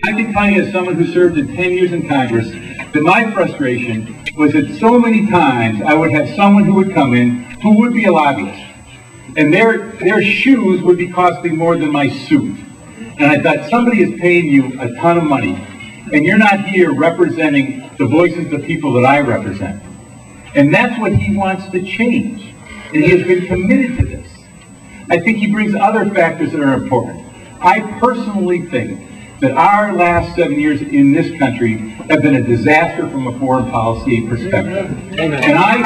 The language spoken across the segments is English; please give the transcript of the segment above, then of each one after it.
I can tell you as someone who served in 10 years in Congress that my frustration was that so many times I would have someone who would come in who would be a lobbyist, and their shoes would be costing more than my suit. And I thought, somebody is paying you a ton of money, and you're not here representing the voices of people that I represent. And that's what he wants to change. And he has been committed to this. I think he brings other factors that are important. I personally think that our last 7 years in this country have been a disaster from a foreign policy perspective. Amen. And I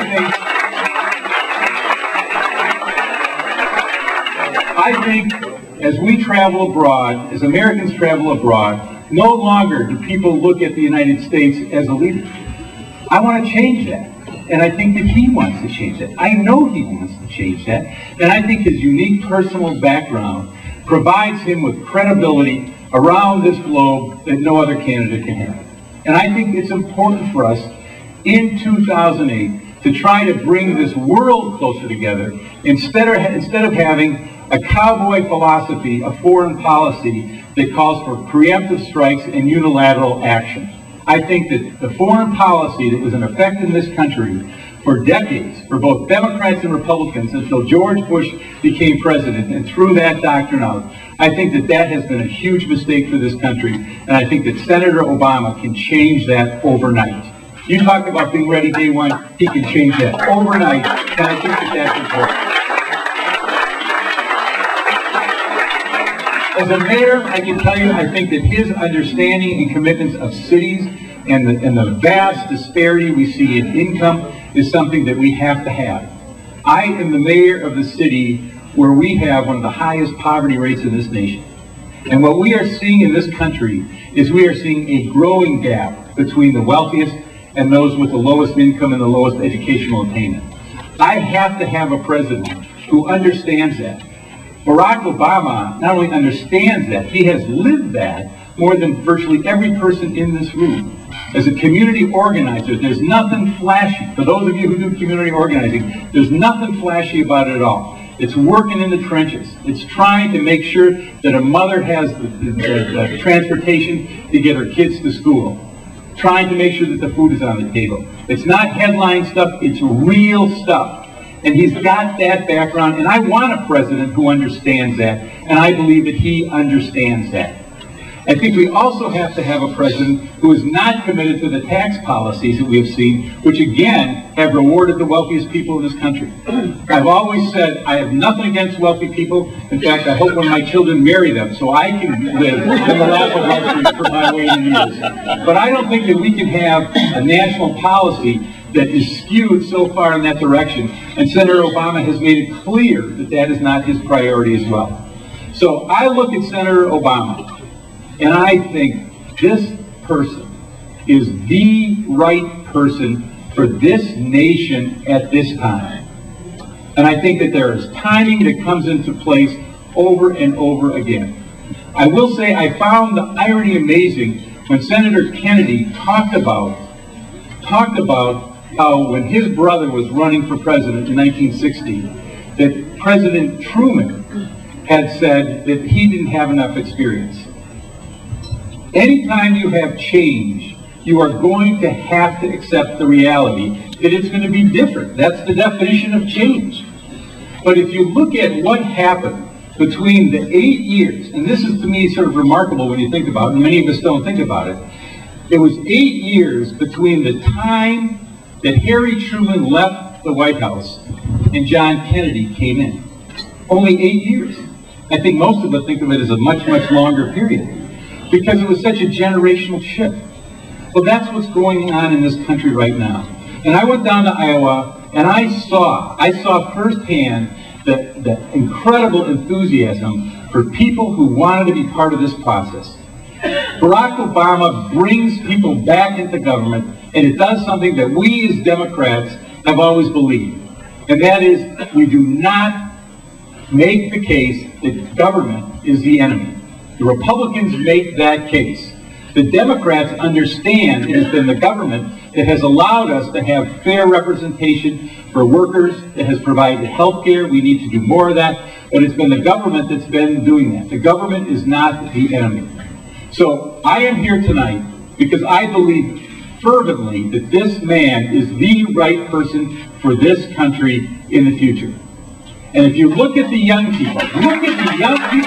think as we travel abroad, as Americans travel abroad, no longer do people look at the United States as a leader. I want to change that. And I think that he wants to change that. I know he wants to change that. And I think his unique personal background provides him with credibility around this globe that no other candidate can have. And I think it's important for us in 2008 to try to bring this world closer together instead of having a cowboy philosophy, a foreign policy that calls for preemptive strikes and unilateral action. I think that the foreign policy that was in effect in this country for decades, for both Democrats and Republicans, until George Bush became president and threw that doctrine out, I think that that has been a huge mistake for this country, and I think that Senator Obama can change that overnight. You talk about being ready day one, he can change that overnight, and I think that that's important. As a mayor, I can tell you, I think that his understanding and commitments of cities and the vast disparity we see in income is something that we have to have. I am the mayor of the city where we have one of the highest poverty rates in this nation. And what we are seeing in this country is we are seeing a growing gap between the wealthiest and those with the lowest income and the lowest educational attainment. I have to have a president who understands that. Barack Obama not only understands that, he has lived that more than virtually every person in this room. As a community organizer, there's nothing flashy. For those of you who do community organizing, there's nothing flashy about it at all. It's working in the trenches. It's trying to make sure that a mother has the transportation to get her kids to school. Trying to make sure that the food is on the table. It's not headline stuff, it's real stuff. And he's got that background, and I want a president who understands that, and I believe that he understands that. I think we also have to have a president who is not committed to the tax policies that we have seen, which again have rewarded the wealthiest people in this country. I've always said I have nothing against wealthy people. In fact, I hope one of my children marry them so I can live in the lap of luxury for my waning years. But I don't think that we can have a national policy that is skewed so far in that direction. And Senator Obama has made it clear that that is not his priority as well. So I look at Senator Obama, and I think this person is the right person for this nation at this time. And I think that there is timing that comes into place over and over again. I will say I found the irony amazing when Senator Kennedy talked about how when his brother was running for president in 1960, that President Truman had said that he didn't have enough experience. Anytime you have change, you are going to have to accept the reality that it's going to be different. That's the definition of change. But if you look at what happened between the 8 years, and this is to me sort of remarkable when you think about it, and many of us don't think about it, it was 8 years between the time that Harry Truman left the White House and John Kennedy came in. Only 8 years. I think most of us think of it as a much, much longer period because it was such a generational shift. Well, that's what's going on in this country right now. And I went down to Iowa and I saw firsthand the incredible enthusiasm for people who wanted to be part of this process. Barack Obama brings people back into government, and it does something that we as Democrats have always believed. And that is, we do not make the case that government is the enemy. The Republicans make that case. The Democrats understand it has been the government that has allowed us to have fair representation for workers, that has provided health care. We need to do more of that. But it's been the government that's been doing that. The government is not the enemy. So I am here tonight because I believe fervently that this man is the right person for this country in the future. And if you look at the young people, in this country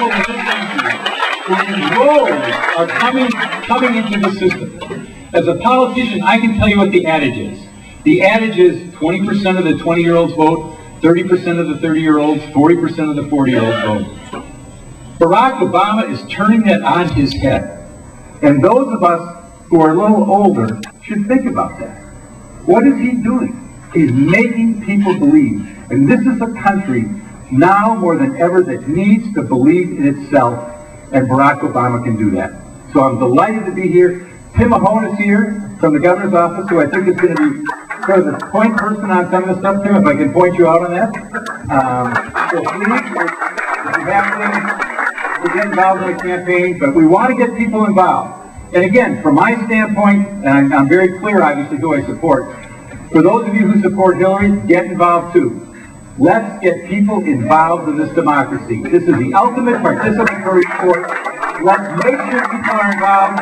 who enrolled are coming into the system. As a politician, I can tell you what the adage is. The adage is 20% of the 20-year-olds vote, 30% of the 30-year-olds, 40% of the 40-year-olds vote. Barack Obama is turning that on his head. And those of us who are a little older should think about that. What is he doing? He's making people believe. And this is a country now more than ever that needs to believe in itself, and Barack Obama can do that. So I'm delighted to be here. Tim Mahone is here from the governor's office, who I think is going to be sort of the point person on some of the stuff, Tim, if I can point you out on that. So please, if you have things, we get involved in the campaign, but we want to get people involved. And again, from my standpoint, and I'm very clear, obviously, who I support, for those of you who support Hillary, get involved too. Let's get people involved in this democracy. This is the ultimate participatory sport. Let's make sure people are involved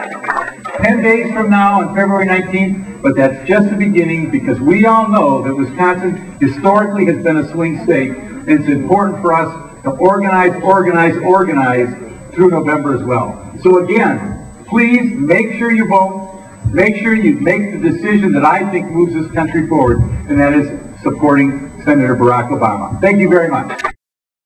10 days from now on February 19th, but that's just the beginning, because we all know that Wisconsin historically has been a swing state, and it's important for us to organize through November as well. So again, please make sure you vote. Make sure you make the decision that I think moves this country forward, and that is supporting Senator Barack Obama. Thank you very much.